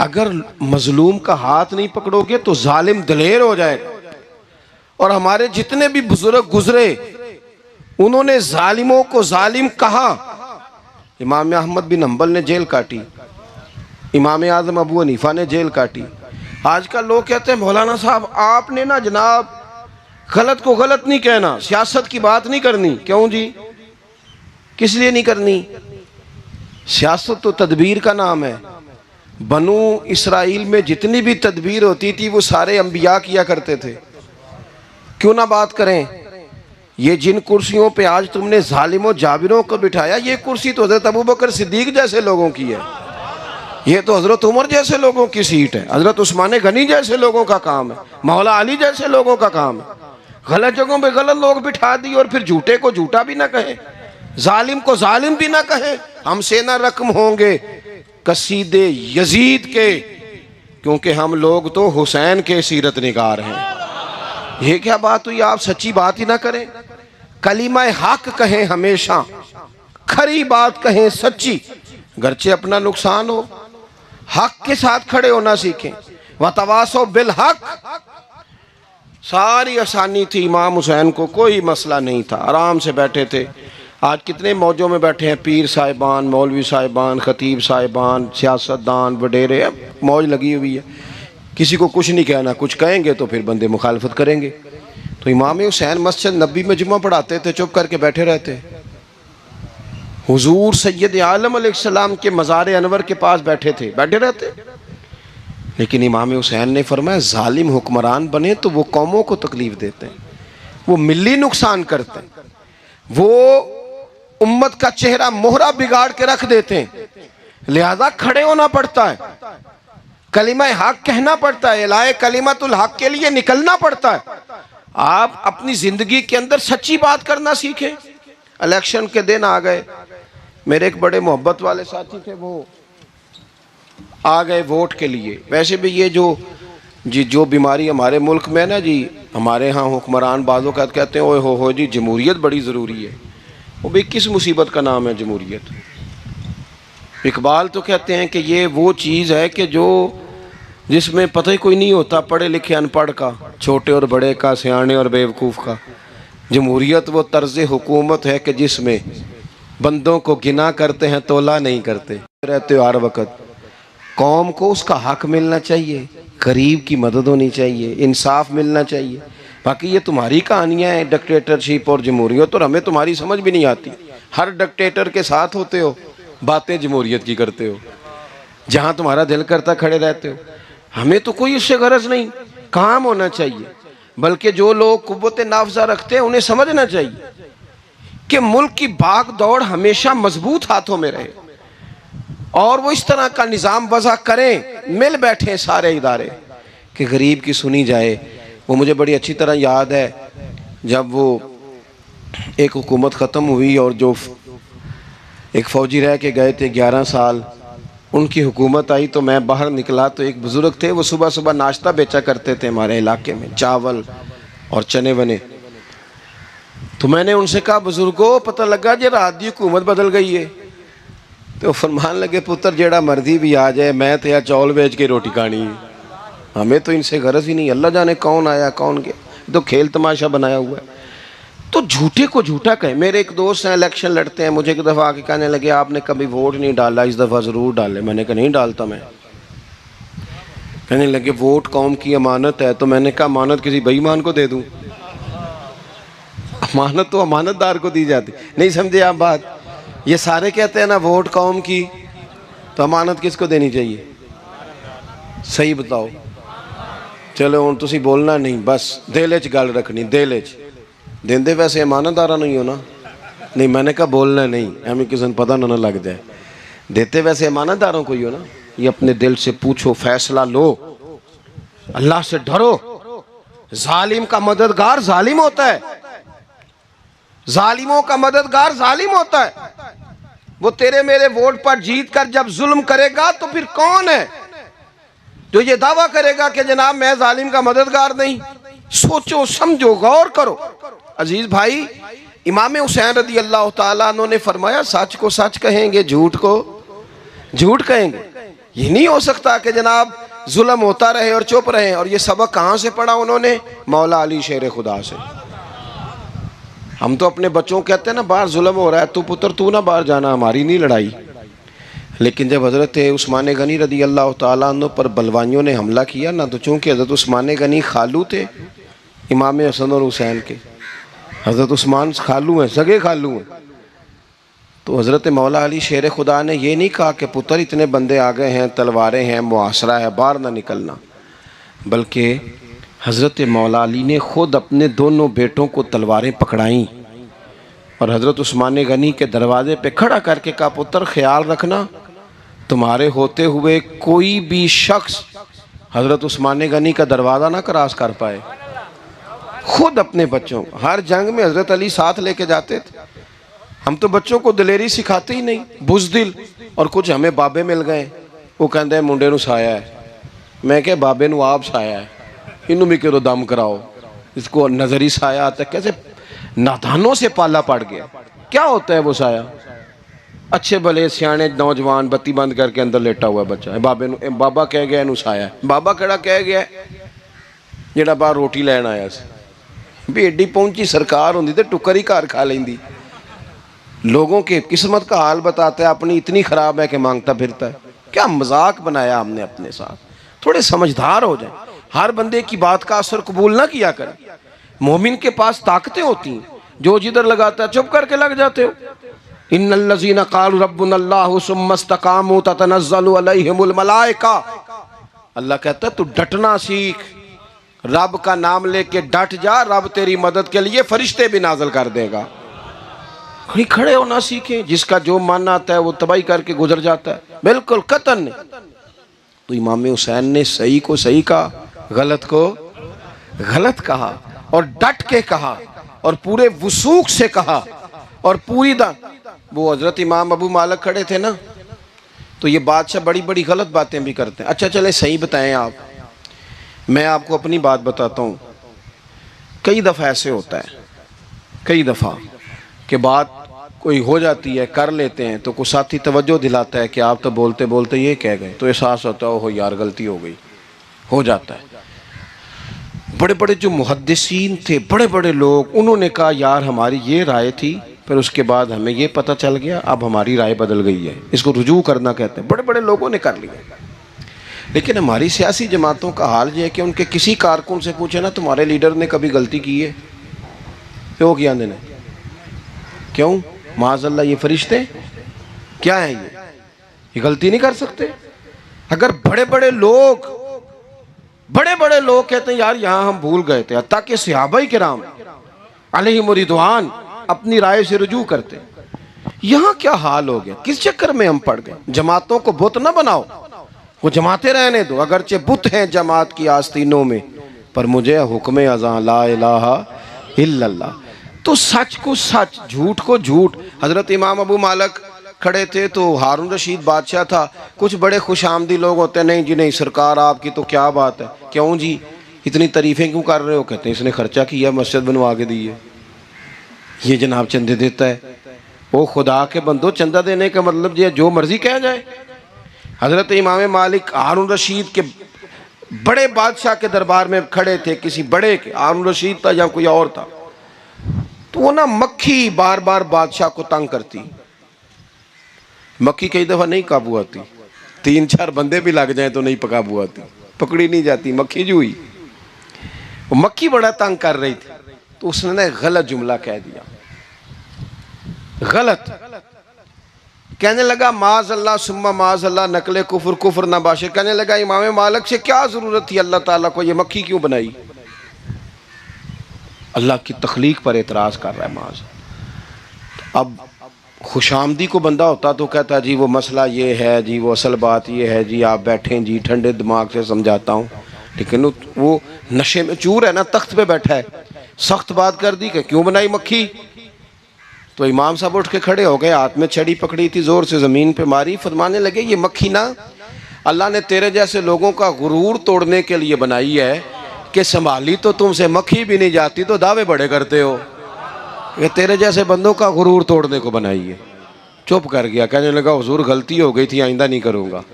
अगर मजलूम का हाथ नहीं पकड़ोगे तो जालिम दलेर हो जाएगा। और हमारे जितने भी बुजुर्ग गुजरे, उन्होंने जालिमों को जालिम कहा। इमाम अहमद बिन हंबल ने जेल काटी, इमाम आजम अबू हनीफा ने जेल काटी। आजकल लोग कहते हैं मौलाना साहब आपने ना जनाब गलत को गलत नहीं कहना, सियासत की बात नहीं करनी। क्यों जी? किस लिए नहीं करनी? सियासत तो तदबीर का नाम है। बनु इसराइल में जितनी भी तदबीर होती थी वो सारे अंबिया किया करते थे। क्यों ना बात करें? ये जिन कुर्सियों पे आज तुमने जालिमों जाबिरों को बिठाया, ये कुर्सी तो हजरत अबू बकर सिद्दीक जैसे लोगों की है, ये तो हजरत उमर जैसे लोगों की सीट है, हजरत उस्मान गनी जैसे लोगों का काम है, मौला अली जैसे लोगों का काम है। गलत जगहों पे गलत लोग बिठा दिए और फिर झूठे को झूठा भी ना कहे, जालिम को जालिम भी ना कहे। हमसे ना रकम होंगे कसीदे यजीद के, क्योंकि हम लोग तो हुसैन के सीरत निगार हैं। ये क्या बात हुई? आप सच्ची बात ही ना करें, कलीमा हक कहें, हमेशा खरी बात कहें, सच्ची, गरचे अपना नुकसान हो, हक के साथ खड़े होना सीखें। वतवासो बिल हक, सारी आसानी थी, इमाम हुसैन को कोई मसला नहीं था, आराम से बैठे थे। आज कितने मौजों में बैठे हैं, पीर साहिबान, मौलवी साहिबान, खतीब साहिबान, सियासतदान, वडेरे, मौज लगी हुई है। किसी को कुछ नहीं कहना, कुछ कहेंगे तो फिर बंदे मुखालफत करेंगे। तो इमाम हुसैन मस्जिद नबी में जुमा पढ़ाते थे, चुप करके बैठे रहते। हुजूर सैयद आलम अलैहिस्सलाम के मज़ार अनवर के पास बैठे थे, बैठे रहते। लेकिन इमाम हुसैन ने फरमाया, जालिम हुक्मरान बने तो वो कौमों को तकलीफ देते हैं, वो मिली नुकसान करते हैं, वो उम्मत का चेहरा मोहरा बिगाड़ के रख देते हैं। लिहाजा खड़े होना पड़ता है, कलिमा हक कहना पड़ता है, इलाए कलिमतुल हक के लिए निकलना पड़ता है। आप अपनी जिंदगी के अंदर सच्ची बात करना सीखें। इलेक्शन के दिन आ गए, मेरे एक बड़े मोहब्बत वाले साथी थे, वो आ गए वोट के लिए। वैसे भी ये जो बीमारी हमारे मुल्क में ना जी, हमारे यहाँ हुक्मरान बाज़ों का कहते हैं, ओए हो जी जमहूरियत बड़ी ज़रूरी है। वो भी किस मुसीबत का नाम है जमहूरियत? इकबाल तो कहते हैं कि ये वो चीज़ है कि जिसमें पता ही कोई नहीं होता, पढ़े लिखे अनपढ़ का, छोटे और बड़े का, सियाने और बेवकूफ़ का। जमहूरियत वो तर्ज हुकूमत है कि जिसमें बंदों को गिना करते हैं, तोला नहीं करते रहते हो हर वक्त। कौम को उसका हक मिलना चाहिए, गरीब की मदद होनी चाहिए, इंसाफ मिलना चाहिए। बाकी ये तुम्हारी कहानियाँ हैं डिक्टेटरशिप और जमहूरियत, और हमें तुम्हारी समझ भी नहीं आती। हर डिक्टेटर के साथ होते हो, बातें जमहूरियत की करते हो, जहाँ तुम्हारा दिल करता खड़े रहते हो। हमें तो कोई इससे गरज नहीं, काम होना चाहिए। बल्कि जो लोग कुव्वत नाफजा रखते हैं उन्हें समझना चाहिए कि मुल्क की भाग दौड़ हमेशा मजबूत हाथों में रहे, और वो इस तरह का निज़ाम वज़ा करें, मिल बैठे सारे इदारे कि गरीब की सुनी जाए। वो मुझे बड़ी अच्छी तरह याद है, जब वो एक हुकूमत ख़त्म हुई और जो एक फ़ौजी रह के गए थे 11 साल, उनकी हुकूमत आई, तो मैं बाहर निकला तो एक बुज़ुर्ग थे, वो सुबह सुबह नाश्ता बेचा करते थे हमारे इलाके में, चावल और चने वने। तो मैंने उनसे कहा बुजुर्गो पता लगा जे रात की हुकूमत बदल गई है। तो फरमान लगे पुत्र जेड़ा मर्जी भी आ जाए मैं तो या चौल बेच के रोटी खानी है, हमें तो इनसे गरज ही नहीं। अल्लाह जाने कौन आया कौन गया, तो खेल तमाशा बनाया हुआ है। तो झूठे को झूठा कहे। मेरे एक दोस्त हैं इलेक्शन लड़ते हैं, मुझे एक दफ़ा आके कहने लगे आपने कभी वोट नहीं डाला, इस दफ़ा ज़रूर डाले। मैंने कहा नहीं डालता मैं। कहने लगे वोट कौम की अमानत है। तो मैंने कहा अमानत किसी बेईमान को दे दूं? अमानत तो अमानतदार को दी जाती। नहीं समझे आप बात? ये सारे कहते हैं ना वोट कौम की, तो अमानत किसको देनी चाहिए? सही बताओ। चलो हुण तुसीं बोलना नहीं, बस दिल च गल रखनी, दिल च। देंदे वैसे ईमानदारा नहीं हो ना? नहीं, मैंने कहा बोलना नहीं, एवं किसी को पता ना लग जाए। देते वैसे ईमानदारों को ही हो ना। ये अपने दिल से पूछो, फैसला लो, अल्लाह से डरो। जालिम का मददगार जालिम होता है, जालिमों का मददगार जालिम होता है। वो तेरे मेरे वोट पर जीत कर जब जुल्म करेगा तो फिर कौन है जो ये दावा करेगा कि जनाब मैं जालिम का मददगार नहीं? सोचो समझो गौर करो। अजीज भाई, इमाम हुसैन रदी अल्लाह ताला अन्हु ने फरमाया सच को सच कहेंगे, झूठ को झूठ कहेंगे। ये नहीं हो सकता कि जनाब जुल्म होता रहे और चुप रहे। और ये सबक कहाँ से पढ़ा उन्होंने? मौला अली शेर खुदा से। हम तो अपने बच्चों को कहते हैं ना बाहर जुल्म हो रहा है, तू पुत्र तू ना बाहर जाना, हमारी नहीं लड़ाई। लेकिन जब हज़रत उस्मान गनी रदी अल्लाह ताला अन्हु पर बलवाइयों ने हमला किया ना, तो चूँकि हज़रत उस्मान गनी खालू थे इमाम हसन और हुसैन के, हज़रत उस्मान खालू हैं, सगे खालू हैं, तो हज़रत मौला अली शेर खुदा ने ये नहीं कहा कि पुत्र इतने बंदे आ गए हैं, तलवारें हैं, मुआसरा है, बाहर ना निकलना। बल्कि हज़रत मौला अली ने ख़ुद अपने दोनों बेटों को तलवारें पकड़ाईं और हज़रत उस्मान गनी के दरवाज़े पे खड़ा करके कहा पुत्र ख्याल रखना तुम्हारे होते हुए कोई भी शख्स हज़रत उस्मान गनी का दरवाज़ा ना क्रॉस कर पाए। खुद अपने बच्चों को हर जंग में हज़रत अली साथ लेके जाते थे। हम तो बच्चों को दिलेरी सिखाते ही नहीं, बुज़दिल। और कुछ हमें बाबे मिल गए, वो कहते मुंडे नूं साया है। मैं क्या बाबे नूं आप साया है, इनू भी करो दम कराओ, इसको नजरी साया आता है। कैसे नादानों से पाला पड़ गया। क्या होता है वो साया? अच्छे भले सियाने नौजवान बत्ती बंद करके अंदर लेटा हुआ बच्चा है, बाबे नूं बाबा कह गया इनू साया है। बाबा केड़ा कह गया जेड़ा बाहर रोटी लैन आया सी? भी एडी पहुंची सरकार होंदी ते टुकर ही घर खा लेंदी। लोगों के किस्मत का हाल बताता है, अपनी इतनी खराब है कि मांगता फिरता है। क्या मजाक बनाया हमने अपने साथ। थोड़े समझदार हो जाए, हर बंदे की बात का असर कबूल ना किया करें। मोमिन के पास ताकतें होती हैं, जो जिधर लगाता है चुप करके लग जाते हो। इन्नल्लज़ीना क़ालू रब्बुनल्लाहु सुम्मा इस्तक़ामू ततनज़्ज़लु अलैहिमुल मलाइका। अल्लाह कहता है तू डटना सीख, रब का नाम लेके डट जा, रब तेरी मदद के लिए फरिश्ते भी नाज़िल कर देगा। कहीं खड़े होना सीखें, जिसका जो मन आता है वो तबाही करके गुजर जाता है, बिल्कुल कतन नहीं। तो इमाम हुसैन ने सही को सही कहा, गलत को गलत कहा, और डट के कहा, और पूरे वसूख से कहा, और पूरी वो हजरत इमाम अबू मालिक खड़े थे ना, तो ये बादशाह बड़ी बड़ी गलत बातें भी करते हैं। अच्छा चले सही बताएं आप, मैं आपको अपनी बात बताता हूँ। कई दफ़ा ऐसे होता है, कई दफ़ा के बात कोई हो जाती है, कर लेते हैं, तो कोई साथी तवज्जो दिलाता है कि आप तो बोलते बोलते ये कह गए, तो एहसास होता है ओहो यार गलती हो गई, हो जाता है। बड़े बड़े जो मुहद्दिसीन थे, बड़े बड़े लोग, उन्होंने कहा यार हमारी ये राय थी, फिर उसके बाद हमें ये पता चल गया, अब हमारी राय बदल गई है, इसको रुजू करना कहते हैं। बड़े बड़े लोगों ने कर लिया। लेकिन हमारी सियासी जमातों का हाल ये है कि उनके किसी कारकुन से पूछे ना तुम्हारे लीडर ने कभी गलती की है, तो वो क्या ने क्यों माज़अल्लाह ये फरिश्ते क्या है, ये गलती नहीं कर सकते। अगर बड़े बड़े लोग कहते हैं यार यहाँ हम भूल गए थे, ताकि सहाबा किराम अलैहिम रिदवान अपनी राय से रुजू करते। यहाँ क्या हाल हो गया, किस चक्कर में हम पड़ गए। जमातों को बुत ना बनाओ, वो जमाते रहने दो, अगरचे बुत हैं जमात की आस्तीनों में, पर मुझे हुक्म अज़ां ला इलाहा इल्लल्लाह। तो सच को सच, झूठ को झूठ। हज़रत इमाम अबू मालिक खड़े थे, तो हारून रशीद बादशाह था। कुछ बड़े खुश आमदी लोग होते हैं, नहीं जी नहीं सरकार आपकी तो क्या बात है, क्यों जी इतनी तारीफ़ें क्यों कर रहे हो? कहते हैं इसने खर्चा किया, मस्जिद बनवा के दी है, ये जनाब चंदे देता है। वो खुदा के बंदो, चंदा देने का मतलब ये जो मर्जी कहा जाए। हजरत इमाम मालिक हारून रशीद के बड़े बादशाह के दरबार में खड़े थे, किसी बड़े के, हारून रशीद था या कोई और था, तो वो ना मक्खी बार बार बादशाह को तंग करती। मक्खी कई दफा नहीं काबू आती, 3-4 बंदे भी लग जाए तो नहीं काबू आती, पकड़ी नहीं जाती, मक्खी जो हुई। वो मक्खी बड़ा तंग कर रही थी, तो उसने ना गलत जुमला कह दिया, गलत कहने लगा माज अल्लाह सुम्मा माज अल्लाह, नकले कुफर कुफर ना बाशे। कहने लगा इमाम मालिक से क्या जरूरत थी अल्लाह ताला को ये मक्खी क्यों बनाई? अल्लाह की तख्लीक पर एतराज कर रहा है माज। अब खुशामदी को बंदा होता तो कहता जी वो मसला ये है जी, वो असल बात ये है जी, आप बैठें जी, ठंडे दिमाग से समझाता हूँ। लेकिन वो नशे में चूर है ना, तख्त पे बैठा है, सख्त बात कर दी कि क्यों बनाई मक्खी। तो इमाम साहब उठ के खड़े हो गए, हाथ में छड़ी पकड़ी थी, जोर से ज़मीन पे मारी, फरमाने लगे ये मक्खी ना अल्लाह ने तेरे जैसे लोगों का गुरूर तोड़ने के लिए बनाई है कि संभाली तो तुमसे मक्खी भी नहीं जाती, तो दावे बड़े करते हो कि तेरे जैसे बंदों का गुरूर तोड़ने को बनाई है। चुप कर गया, कहने लगा हुजूर गलती हो गई थी, आइंदा नहीं करूँगा।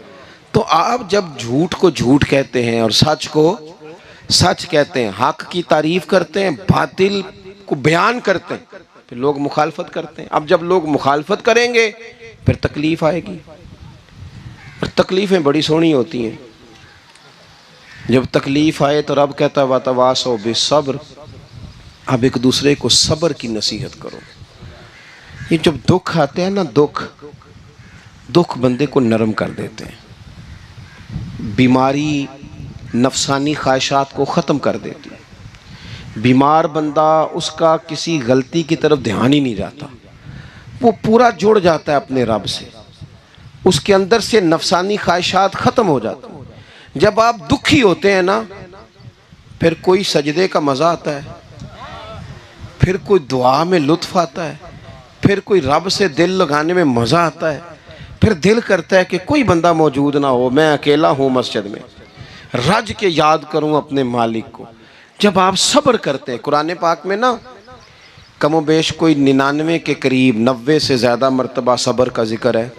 तो आप जब झूठ को झूठ कहते हैं और सच को सच कहते हैं, हक की तारीफ करते हैं, बातिल को बयान करते हैं, फिर लोग मुखालफत करते हैं। अब जब लोग मुखालफत करेंगे फिर तकलीफ आएगी, और तकलीफ़ें बड़ी सोहनी होती हैं। जब तकलीफ़ आए तो रब कहता है वतवासौ बिस्सब्र, अब एक दूसरे को सब्र की नसीहत करो। ये जब दुख आते हैं ना, दुख बंदे को नरम कर देते हैं। बीमारी नफसानी ख्वाहिशात को ख़त्म कर देती है। बीमार बंदा, उसका किसी गलती की तरफ ध्यान ही नहीं जाता, वो पूरा जुड़ जाता है अपने रब से, उसके अंदर से नफसानी ख्वाहिशात ख़त्म हो जाती हैं। जब आप दुखी होते हैं ना, फिर कोई सजदे का मज़ा आता है, फिर कोई दुआ में लुत्फ़ आता है, फिर कोई रब से दिल लगाने में मज़ा आता है, फिर दिल करता है कि कोई बंदा मौजूद ना हो, मैं अकेला हूँ मस्जिद में, रज के याद करूँ अपने मालिक को। जब आप सब्र करते हैं, कुरान पाक में ना कमो बेश कोई 99 के करीब, 90 से ज़्यादा मरतबा सब्र का जिक्र है,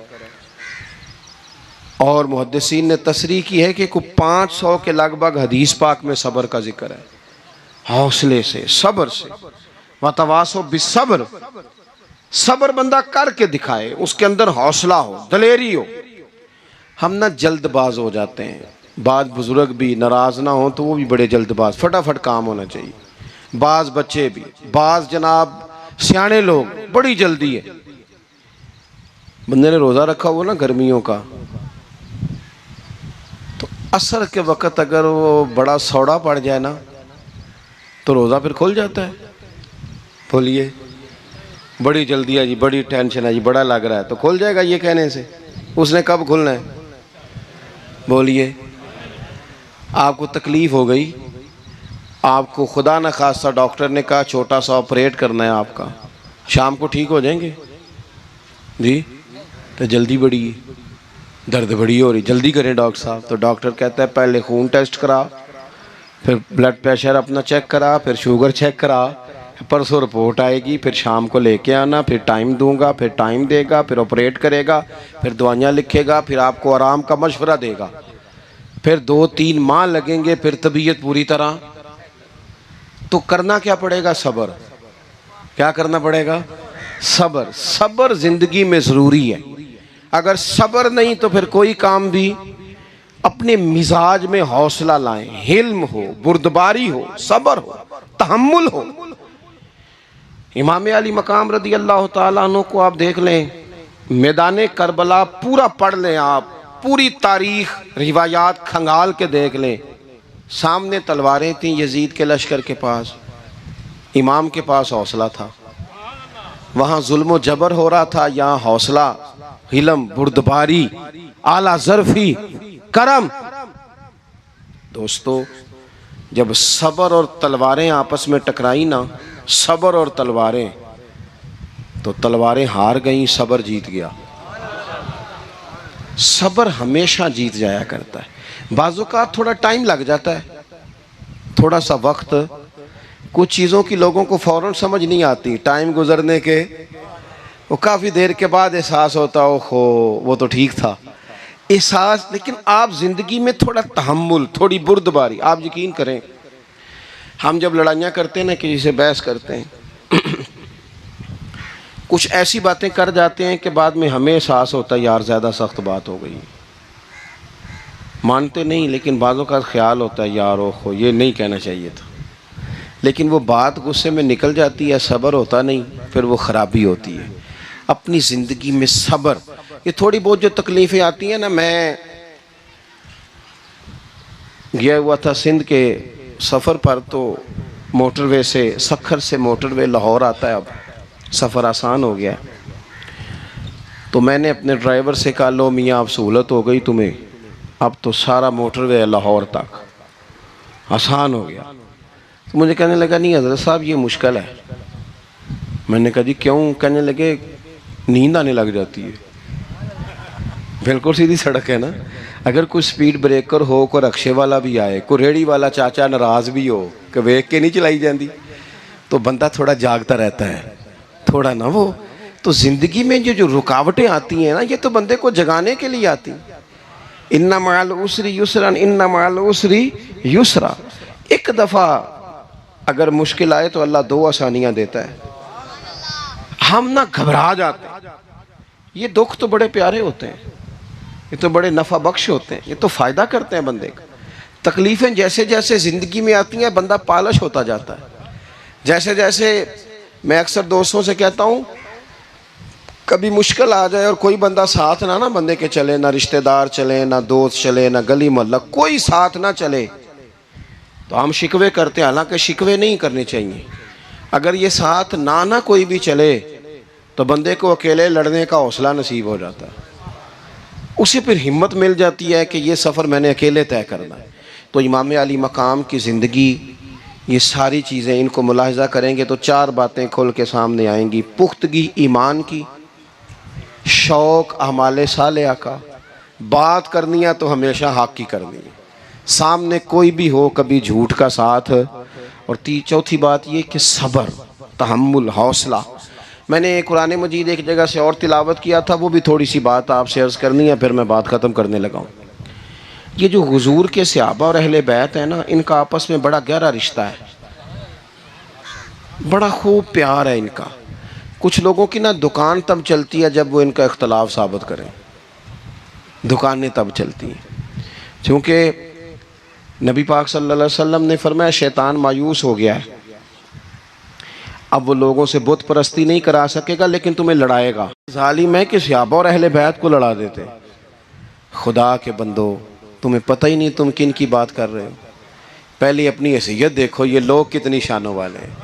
और मुहद्दिसीन ने तसरीह की है कि कोई 500 के लगभग हदीस पाक में सब्र का जिक्र है। हौसले से, सब्र से, वतवासो बिस्सब्र, सब्र बंदा करके दिखाए, उसके अंदर हौसला हो, दलेरी हो। हम ना जल्दबाज हो जाते हैं, बाज बुजुर्ग भी नाराज़ ना हो तो वो भी बड़े जल्दबाज, फटाफट काम होना चाहिए। बाज बच्चे भी, बाज जनाब सियाने लोग, बड़ी जल्दी है। बंदे ने रोज़ा रखा हुआ ना गर्मियों का, तो असर के वक़्त अगर वो बड़ा सौड़ा पड़ जाए ना तो रोज़ा फिर खुल जाता है। बोलिए बड़ी जल्दी है जी, बड़ी टेंशन है जी, बड़ा लग रहा है, तो खुल जाएगा ये कहने से। उसने कब खुलना है? बोलिए आपको तकलीफ़ हो गई, आपको खुदा न खास्ता डॉक्टर ने कहा छोटा सा ऑपरेट करना है आपका, शाम को ठीक हो जाएंगे जी, तो जल्दी बड़ी है, दर्द बड़ी हो रही, जल्दी करें डॉक्टर साहब। तो डॉक्टर कहता है पहले खून टेस्ट करा, फिर ब्लड प्रेशर अपना चेक करा, फिर शुगर चेक करा, परसों रिपोर्ट आएगी, फिर शाम को लेके आना, फिर टाइम दूंगा, फिर टाइम देगा, फिर ऑपरेट करेगा, फिर दवाइयाँ लिखेगा, फिर आपको आराम का मशवरा देगा, फिर 2-3 माह लगेंगे, फिर तबीयत पूरी तरह। तो करना क्या पड़ेगा? सब्र। क्या करना पड़ेगा? सब्र। सब्र जिंदगी में ज़रूरी है। अगर सब्र नहीं तो फिर कोई काम भी, अपने मिजाज में हौसला लाएं, हिल्म हो, बुर्दबारी हो, सब्र हो, तहम्मुल हो। इमाम अली मकाम रदी अल्लाह ताला अन्हु को आप देख लें, मैदान करबला पूरा पढ़ लें आप, पूरी तारीख रिवायात खंगाल के देख लें। सामने तलवारें थीं यजीद के लश्कर के पास, इमाम के पास हौसला था। वहाँ जुल्म जबर हो रहा था, यहाँ हौसला, हिलम, बुर्दबारी, आला ज़र्फ़ी, करम। दोस्तों जब सब्र और तलवारें आपस में टकराई ना, सब्र और तलवारें, तो तलवारें हार गईं, सब्र जीत गया। सब्र हमेशा जीत जाया करता है। बाज़ औक़ात थोड़ा टाइम लग जाता है, थोड़ा सा वक्त कुछ चीज़ों की लोगों को फ़ौरन समझ नहीं आती, टाइम गुजरने के वो काफ़ी देर के बाद एहसास होता ओहो वो तो ठीक था एहसास। लेकिन आप ज़िंदगी में थोड़ा तहम्मुल, थोड़ी बुर्दबारी, आप यकीन करें हम जब लड़ाइयाँ करते हैं ना, किसी से बहस करते हैं कुछ ऐसी बातें कर जाते हैं कि बाद में हमें एहसास होता है यार ज़्यादा सख्त बात हो गई, मानते नहीं लेकिन बाज़ों का ख्याल होता है यार ओहो ये नहीं कहना चाहिए था, लेकिन वो बात गुस्से में निकल जाती है, सब्र होता नहीं, फिर वो ख़राबी होती है। अपनी ज़िंदगी में सब्र, ये थोड़ी बहुत जो तकलीफ़ें आती हैं ना, मैं गया हुआ था सिंध के सफ़र पर, तो मोटरवे से, सखर से मोटरवे लाहौर आता है, अब सफ़र आसान हो गया। तो मैंने अपने ड्राइवर से कहा लो मियाँ अब सहूलत हो गई तुम्हें, अब तो सारा मोटरवे लाहौर तक आसान हो गया। तो मुझे कहने लगा नहीं हज़रत साहब ये मुश्किल है। मैंने कहा जी क्यों? कहने लगे नींद आने लग जाती है। बिल्कुल सीधी सड़क है ना, अगर कोई स्पीड ब्रेकर हो, कोई रक्शे वाला भी आए, कोई रेड़ी वाला चाचा नाराज़ भी हो कि वेख के नहीं चलाई जाती, तो बंदा थोड़ा जागता रहता है, थोड़ा ना वो। तो ज़िंदगी में जो रुकावटें आती हैं ना, ये तो बंदे को जगाने के लिए आती। इन्ना मअल उसरी युसरन, इन्ना मअल उसरी युसरा। एक दफ़ा अगर मुश्किल आए तो अल्लाह दो आसानियाँ देता है। हम ना घबरा जाते हैं, ये दुख तो बड़े प्यारे होते हैं, ये तो बड़े नफ़ा बख्श होते हैं, ये तो फ़ायदा करते हैं बंदे का। तकलीफ़ें जैसे जैसे ज़िंदगी में आती हैं बंदा पालिश होता जाता है। जैसे जैसे मैं अक्सर दोस्तों से कहता हूँ कभी मुश्किल आ जाए और कोई बंदा साथ ना बंदे के चले, ना रिश्तेदार चले, ना दोस्त चले, ना गली मोहल्ला कोई साथ ना चले, तो हम शिकवे करते हैं। हालांकि शिकवे नहीं करने चाहिए। अगर ये साथ ना कोई भी चले तो बंदे को अकेले लड़ने का हौसला नसीब हो जाता है, उसे फिर हिम्मत मिल जाती है कि ये सफ़र मैंने अकेले तय करना है। तो इमाम अली मकाम की ज़िंदगी, ये सारी चीज़ें इनको मुलाहिज़ा करेंगे तो चार बातें खुल के सामने आएंगी। पुख्तगी ईमान की, शौक़ अमाले सालिहा का, बात करनी है तो हमेशा हक़ की करनी है, सामने कोई भी हो कभी झूठ का साथ, और चौथी बात ये कि सब्र, तहम्मुल, हौसला। मैंने कुरान मजीद एक जगह से और तिलावत किया था, वो भी थोड़ी सी बात आपसे अर्ज़ करनी है, फिर मैं बात ख़त्म करने लगा हूँ। ये जो हुजूर के सहाबा और अहले बैत है ना, इनका आपस में बड़ा गहरा रिश्ता है, बड़ा खूब प्यार है इनका। कुछ लोगों की ना दुकान तब चलती है जब वो इनका इख्तलाफ साबित करें, दुकानें तब चलती हैं। क्योंकि नबी पाक सल्लल्लाहु अलैहि वसल्लम ने फरमाया शैतान मायूस हो गया है, अब वो लोगों से बुत परस्ती नहीं करा सकेगा लेकिन तुम्हें लड़ाएगा। जालिम है कि सहाबा और अहले बैत को लड़ा देते। खुदा के बंदो, तुम्हें पता ही नहीं तुम किन की बात कर रहे हो। पहले अपनी हैसियत देखो, ये लोग कितनी शानों वाले हैं,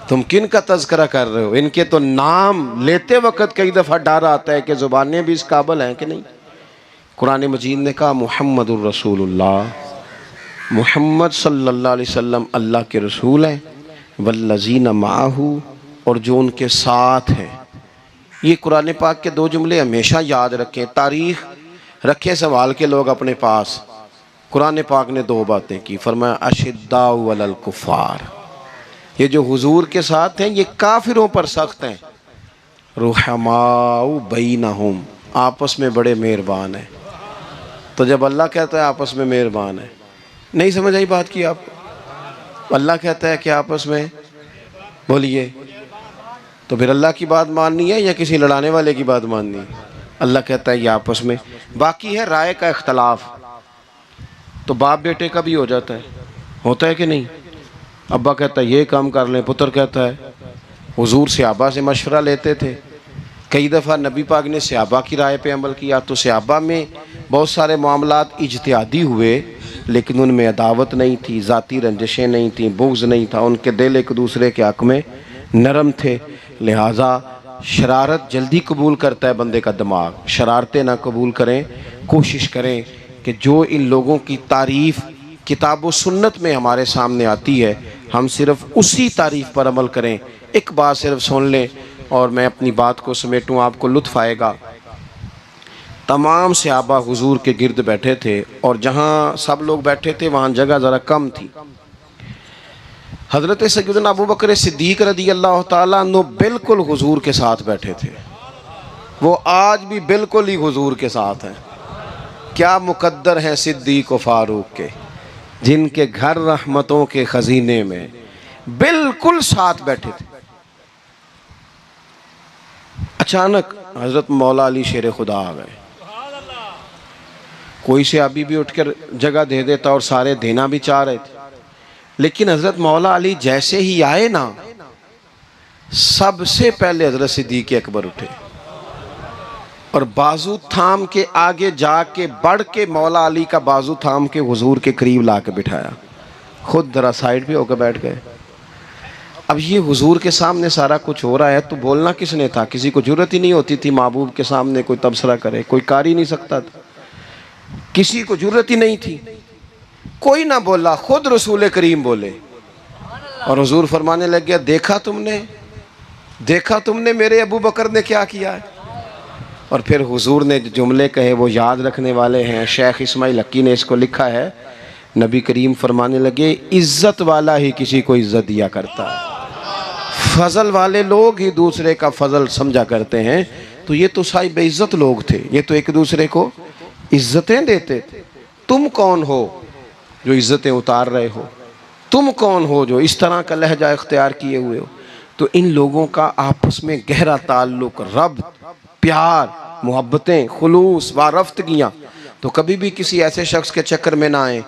तुम किन का तज़किरा कर रहे हो। इनके तो नाम लेते वक्त कई दफ़ा डर आता है कि ज़ुबानें भी इस काबिल हैं कि नहीं। कुरान मजीद ने कहा मुहम्मदुर रसूलुल्लाह, मुहम्मद सल्लल्लाहु अलैहि वसल्लम अल्लाह के रसूल हैं, वल्लज़ीना माहू, और जो उनके साथ हैं। ये कुरान पाक के दो जुमले हमेशा याद रखें, तारीख़ रखें संभाल के लोग अपने पास। कुरान पाक ने दो बातें की, फरमाया अशिद्दाउ अलल कुफ़ार, ये जो हुजूर के साथ हैं ये काफिरों पर सख्त हैं, रुहमाउ बैनहुम, आपस में बड़े मेहरबान हैं। तो जब अल्लाह कहता है आपस में मेहरबान है, नहीं समझ आई बात की आपको? अल्लाह कहता है कि आपस में बोलिए, तो फिर अल्लाह की बात माननी है या किसी लड़ाने वाले की बात माननी है? अल्लाह कहता है ये आपस में। बाकी है राय का इख्तलाफ, तो बाप बेटे का भी हो जाता है, होता है कि नहीं? अब्बा कहता है ये काम कर लें, पुत्र कहता है। हुजूर सहाबा से मशवरा लेते थे, कई दफ़ा नबी पाक ने सहाबा की राय पे अमल किया, तो सहाबा में बहुत सारे मामलात इज्तिहादी हुए लेकिन उनमें अदावत नहीं थी, ज़ाती रंजिशें नहीं थी, बुग़्ज़ नहीं था, उनके दिल एक दूसरे के हक़ में नरम थे। लिहाजा शरारत जल्दी कबूल करता है बंदे का दिमाग, शरारतें ना कबूल करें। कोशिश करें कि जो इन लोगों की तारीफ़ किताब व सुन्नत में हमारे सामने आती है, हम सिर्फ़ उसी तारीफ़ पर अमल करें। एक बात सिर्फ सुन लें और मैं अपनी बात को समेटूँ, आपको लुत्फ़ आएगा। तमाम सहाबा हुजूर के गिर्द बैठे थे और जहाँ सब लोग बैठे थे वहाँ जगह ज़रा कम थी। हज़रत सैयदना अबू बकर सिद्दीक़ रज़ी अल्लाह ताला अन्हु बिल्कुल हुजूर के साथ बैठे थे। वो आज भी बिल्कुल ही हुजूर के साथ हैं। क्या मुकद्दर हैं सिद्दीक़ व फ़ारूक के, जिनके घर रहमतों के खजीने में बिल्कुल साथ बैठे थे। अचानक हज़रत मौला अली शेर खुदा आ गए। कोई से अभी भी उठकर जगह दे देता और सारे देना भी चाह रहे थे, लेकिन हज़रत मौला अली जैसे ही आए ना, सबसे पहले हज़रत सिद्दीक़ अकबर उठे और बाजू थाम के आगे जाके बढ़ के मौला अली का बाजू थाम के हुजूर के करीब ला के बिठाया। खुद जरा साइड पे होकर बैठ गए। अब ये हुजूर के सामने सारा कुछ हो रहा है तो बोलना किसने था? किसी को जरूरत ही नहीं होती थी महबूब के सामने कोई तबसरा करे, कोई कर ही नहीं सकता था, किसी को जरूरत ही नहीं थी। कोई ना बोला, खुद रसूल करीम बोले और हुजूर फरमाने लग गया, देखा तुमने मेरे अबू बकर ने क्या किया है। और फिर हुजूर ने जो जुमले कहे वो याद रखने वाले हैं। शेख इस्माइल हक्की ने इसको लिखा है। नबी करीम फरमाने लगे, इज्जत वाला ही किसी को इज्जत दिया करता है, फजल वाले लोग ही दूसरे का फजल समझा करते हैं। तो ये तो साई बेइज्जत लोग थे, ये तो एक दूसरे को इज्जतें देते थे। तुम कौन हो जो इज्जतें उतार रहे हो? तुम कौन हो जो इस तरह का लहजा इख्तियार किए हुए हो? तो इन लोगों का आपस में गहरा ताल्लुक, रब, प्यार, मोहब्बतें, खुलूस, वारफ्तगियाँ। तो कभी भी किसी ऐसे शख्स के चक्कर में ना आए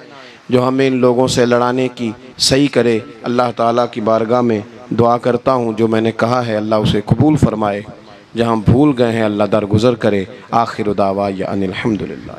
जो हमें इन लोगों से लड़ाने की सही करे। अल्लाह ताला की बारगाह में दुआ करता हूँ, जो मैंने कहा है अल्लाह उसे कबूल फरमाए, जहाँ भूल गए हैं अल्लाह दरगुज़र करे। आखिर दावा या अनिल हम्दुलिल्लाह।